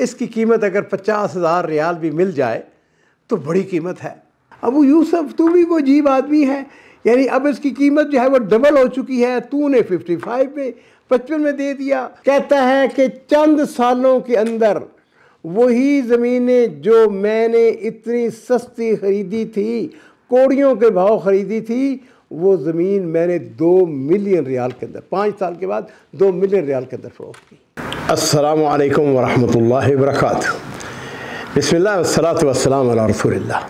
اس کی قیمت اگر 50,000 ریال بھی مل جائے تو بڑی قیمت ہے۔ ابو یوسف تو بھی کوئی عجیب آدمی ہے، یعنی اب اس کی قیمت جو ہے وہ ڈبل ہو چکی ہے، تو نے 55 میں 55 میں دے دیا۔ کہتا ہے کہ چند سالوں کے اندر وہی زمینیں جو میں نے اتنی سستی خریدی تھی، کوڑیوں کے بھاؤ خریدی تھی، وہ زمین میں نے 2 ملین ریال کے اندر 5 سال کے بعد 2 ملین ریال کے اندر فروخت کی۔ السلام علیکم ورحمۃ اللہ وبرکاتہ۔ بسم اللہ والصلاۃ والسلام علی رسول اللہ۔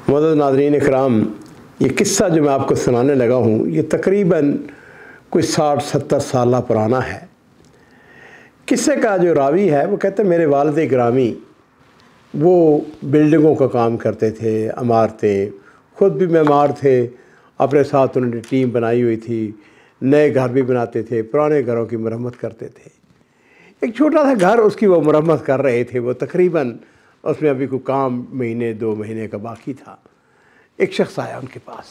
معزز ناظرین اکرام، یہ قصہ جو میں آپ کو سنانے لگا ہوں یہ تقریباً کوئی 60-70 سالہ پرانا ہے۔ قصے کا جو راوی ہے وہ کہتے ہیں میرے والد گرامی وہ بلڈنگوں کا کام کرتے تھے، عمارتیں، خود بھی معمار تھے، اپنے ساتھ انہوں نے ٹیم بنائی ہوئی تھی، نئے گھر بھی بناتے تھے، پرانے گھروں کی مرمت کرتے تھے۔ ایک چھوٹا سا گھر اس کی وہ مرمت کر رہے تھے، وہ تقریباً اس میں ابھی کوئی کام مہینے 2 مہینے کا باقی تھا۔ ایک شخص آیا ان کے پاس،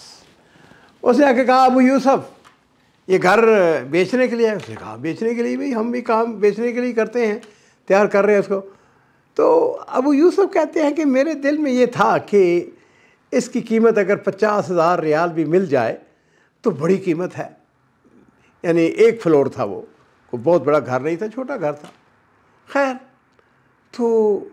اس نے آ کے کہا ابو یوسف یہ گھر بیچنے کے لیے ہے؟ اس نے کہا بیچنے کے لیے، بھائی ہم بھی کام بیچنے کے لیے کرتے ہیں، تیار کر رہے ہیں اس کو۔ تو ابو یوسف کہتے ہیں کہ میرے دل میں یہ تھا کہ اس کی قیمت اگر 50,000 ریال بھی مل جائے تو بڑی قیمت ہے، یعنی ایک فلور تھا، وہ کوئی بہت بڑا گھر نہیں تھا، چھوٹا گھر تھا۔ خیر، تو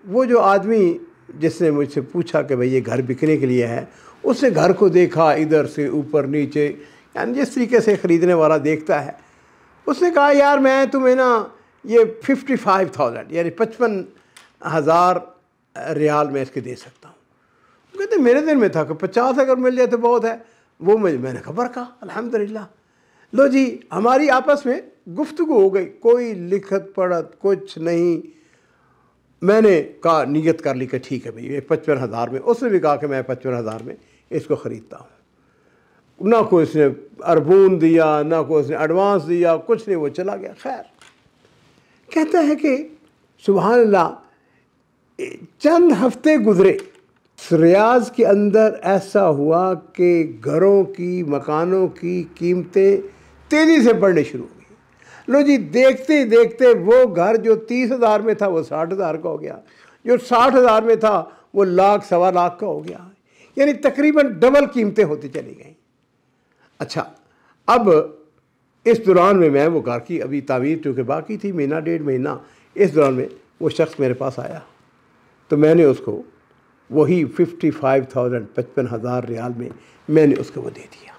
وہ جو آدمی جس نے مجھ سے پوچھا کہ بھئی یہ گھر بکنے کے لیے ہے، اس نے گھر کو دیکھا ادھر سے اوپر نیچے، یعنی جس طریقے سے خریدنے والا دیکھتا ہے۔ اس نے کہا یار میں تمہیں نا یہ 55,000 یعنی 55,000 ریال میں اس کے دے سکتا ہوں۔ وہ کہتے میرے دل میں تھا کہ 50 اگر مل جائے تو بہت ہے۔ وہ میں نے خبر کہا الحمدللہ۔ لو جی، ہماری آپس میں گفتگو ہو گئی، کوئی لکھت پڑھت کچھ نہیں۔ میں نے کہا نیت کر لی کہ ٹھیک ہے بھئی یہ 55,000 میں، اس نے بھی کہا کہ میں 55,000 میں اس کو خریدتا ہوں۔ نہ کوئی اس نے اربون دیا، نہ کوئی اس نے ایڈوانس دیا، کچھ نہیں، وہ چلا گیا۔ خیر، کہتا ہے کہ سبحان اللہ، چند ہفتے گزرے، ریاض کے اندر ایسا ہوا کہ گھروں کی، مکانوں کی قیمتیں تیزی سے بڑھنے شروع ہو گئی۔ لو جی، دیکھتے ہی دیکھتے وہ گھر جو 30,000 میں تھا وہ 60,000 کا ہو گیا، جو 60,000 میں تھا وہ 1,00,000 سوا لاکھ کا ہو گیا، یعنی تقریباً ڈبل قیمتیں ہوتی چلی گئیں۔ اچھا، اب اس دوران میں وہ گھر کی ابھی تعمیر چونکہ باقی تھی، مہینہ 1.5 مہینہ، اس دوران میں وہ شخص میرے پاس آیا، تو میں نے اس کو وہی 55,000 55,000 ریال میں نے اس کو وہ دے دیا۔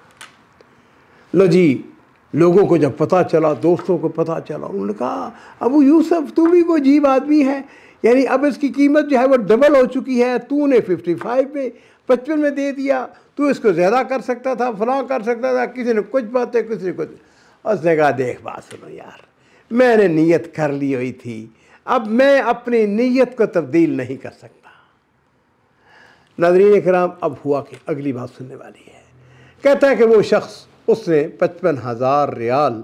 لو جی، لوگوں کو جب پتہ چلا، دوستوں کو پتہ چلا، انہوں نے کہا ابو یوسف تو بھی کوئی عجیب آدمی ہے، یعنی اب اس کی قیمت جو ہے وہ ڈبل ہو چکی ہے، تو نے 55 میں 55 میں دے دیا، تو اس کو زیادہ کر سکتا تھا، فلاں کر سکتا تھا، کسی نے کچھ باتیں، کسی نے کچھ۔ اس نے کہا دیکھ بات سنو یار، میں نے نیت کر لی ہوئی تھی، اب میں اپنی نیت کو تبدیل نہیں کر سکتا۔ ناظرین کرام، اب ہوا کہ اگلی بات سننے والی ہے۔ کہتا ہے کہ وہ شخص، اس نے 55,000 ریال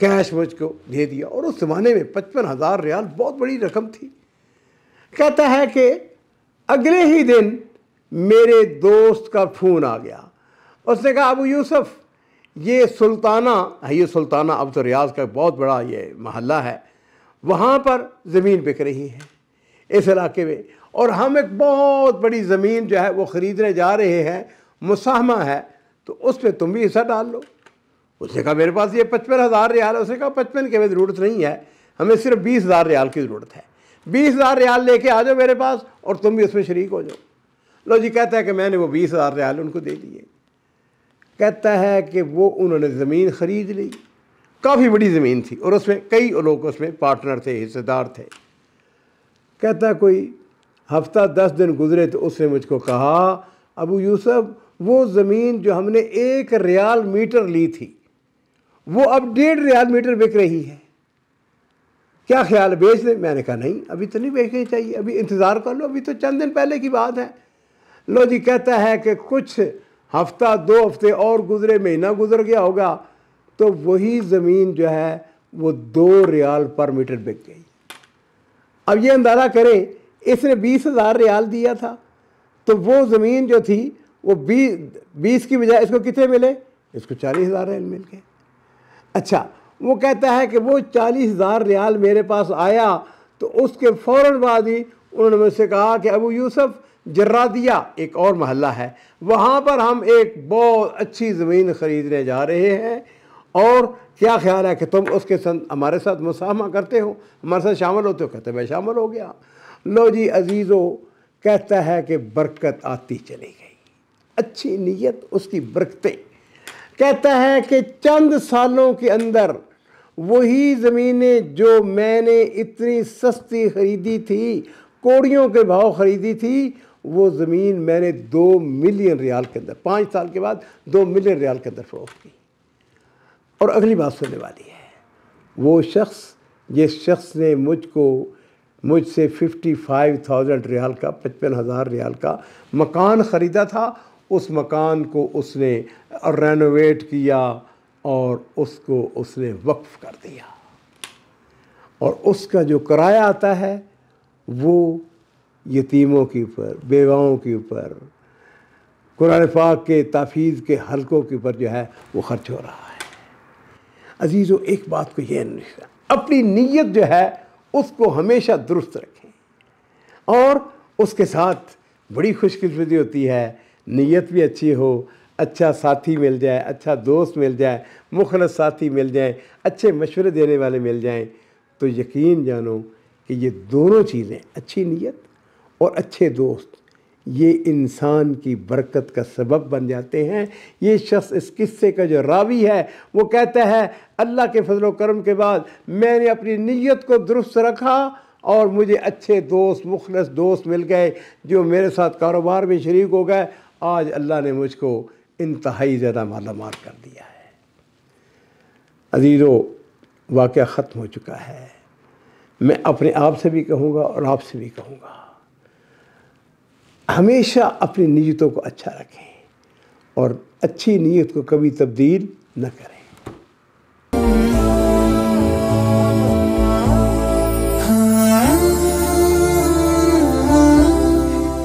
کیش مجھ کو دے دیا، اور اس زمانے میں 55,000 ریال بہت بڑی رقم تھی۔ کہتا ہے کہ اگلے ہی دن میرے دوست کا فون آ گیا، اس نے کہا ابو یوسف یہ سلطانہ اب تو ریاض کا بہت بڑا یہ محلہ ہے، وہاں پر زمین بک رہی ہے اس علاقے میں، اور ہم ایک بہت بڑی زمین جو ہے وہ خریدنے جا رہے ہیں، مساہمہ ہے، تو اس میں تم بھی حصہ ڈال لو۔ اس نے کہا میرے پاس یہ 55,000 ریال ہے۔ اس نے کہا 55 کی ہمیں ضرورت نہیں ہے، ہمیں صرف 20,000 ریال کی ضرورت ہے، 20,000 ریال لے کے آ جاؤ میرے پاس اور تم بھی اس میں شریک ہو جاؤ۔ لو جی، کہتا ہے کہ میں نے وہ 20,000 ریال ان کو دے دیے۔ کہتا ہے کہ وہ انہوں نے زمین خرید لی، کافی بڑی زمین تھی، اور اس میں کئی لوگ اس میں پارٹنر تھے، حصے دار تھے۔ کہتا ہے کوئی ہفتہ 10 دن گزرے تو اس نے مجھ کو کہا ابو یوسف وہ زمین جو ہم نے 1 ریال میٹر لی تھی وہ اب 1.5 ریال میٹر بک رہی ہے، کیا خیال ہے بیچ دیں؟ میں نے کہا نہیں، ابھی تو نہیں بیچنی چاہیے، ابھی انتظار کر لو، ابھی تو چند دن پہلے کی بات ہے۔ لو جی، کہتا ہے کہ کچھ ہفتہ 2 ہفتے اور گزرے، مہینہ گزر گیا ہوگا، تو وہی زمین جو ہے وہ 2 ریال پر میٹر بک گئی۔ اب یہ اندازہ کریں، اس نے 20,000 ریال دیا تھا، تو وہ زمین جو تھی وہ 20 کی بجائے اس کو کتنے ملے؟ اس کو 40,000 ریال مل گئے۔ اچھا، وہ کہتا ہے کہ وہ 40,000 ریال میرے پاس آیا تو اس کے فوراً بعد ہی انہوں نے مجھ سے کہا کہ ابو یوسف جرادیہ ایک اور محلہ ہے، وہاں پر ہم ایک بہت اچھی زمین خریدنے جا رہے ہیں، اور کیا خیال ہے کہ تم اس کے ہمارے ساتھ مساہمہ کرتے ہو، ہمارے ساتھ شامل ہوتے ہو؟ کہتے میں شامل ہو گیا۔ لو جی عزیزو، کہتا ہے کہ برکت آتی چلی گئی، اچھی نیت اس کی برکتیں۔ کہتا ہے کہ چند سالوں کے اندر وہی زمینیں جو میں نے اتنی سستی خریدی تھی، کوڑیوں کے بھاؤ خریدی تھی، وہ زمین میں نے 2 ملین ریال کے اندر 5 سال کے بعد 2 ملین ریال کے اندر فروخت کی۔ اور اگلی بات سننے والی ہے، وہ شخص جس شخص نے مجھ سے 55,000 ریال کا 55,000 ریال کا مکان خریدا تھا، اس مکان کو اس نے رینوویٹ کیا اور اس کو اس نے وقف کر دیا، اور اس کا جو کرایہ آتا ہے وہ یتیموں کے اوپر، بیواؤں کے اوپر، قرآن پاک کے تحفیظ کے حلقوں کے اوپر جو ہے وہ خرچ ہو رہا ہے۔ عزیزو، ایک بات کو یہ نہیں، اپنی نیت جو ہے اس کو ہمیشہ درست رکھیں، اور اس کے ساتھ بڑی خوش قسمتی ہوتی ہے، نیت بھی اچھی ہو، اچھا ساتھی مل جائے، اچھا دوست مل جائے، مخلص ساتھی مل جائیں، اچھے مشورے دینے والے مل جائیں، تو یقین جانو کہ یہ دونوں چیزیں، اچھی نیت اور اچھے دوست، یہ انسان کی برکت کا سبب بن جاتے ہیں۔ یہ شخص، اس قصے کا جو راوی ہے، وہ کہتا ہے اللہ کے فضل و کرم کے بعد میں نے اپنی نیت کو درست رکھا اور مجھے اچھے دوست، مخلص دوست مل گئے جو میرے ساتھ کاروبار میں شریک ہو گئے۔ آج اللہ نے مجھ کو انتہائی زیادہ مالا مال کر دیا ہے۔ عزیزو، واقعہ ختم ہو چکا ہے۔ میں اپنے آپ سے بھی کہوں گا اور آپ سے بھی کہوں گا، ہمیشہ اپنی نیتوں کو اچھا رکھیں اور اچھی نیت کو کبھی تبدیل نہ کریں۔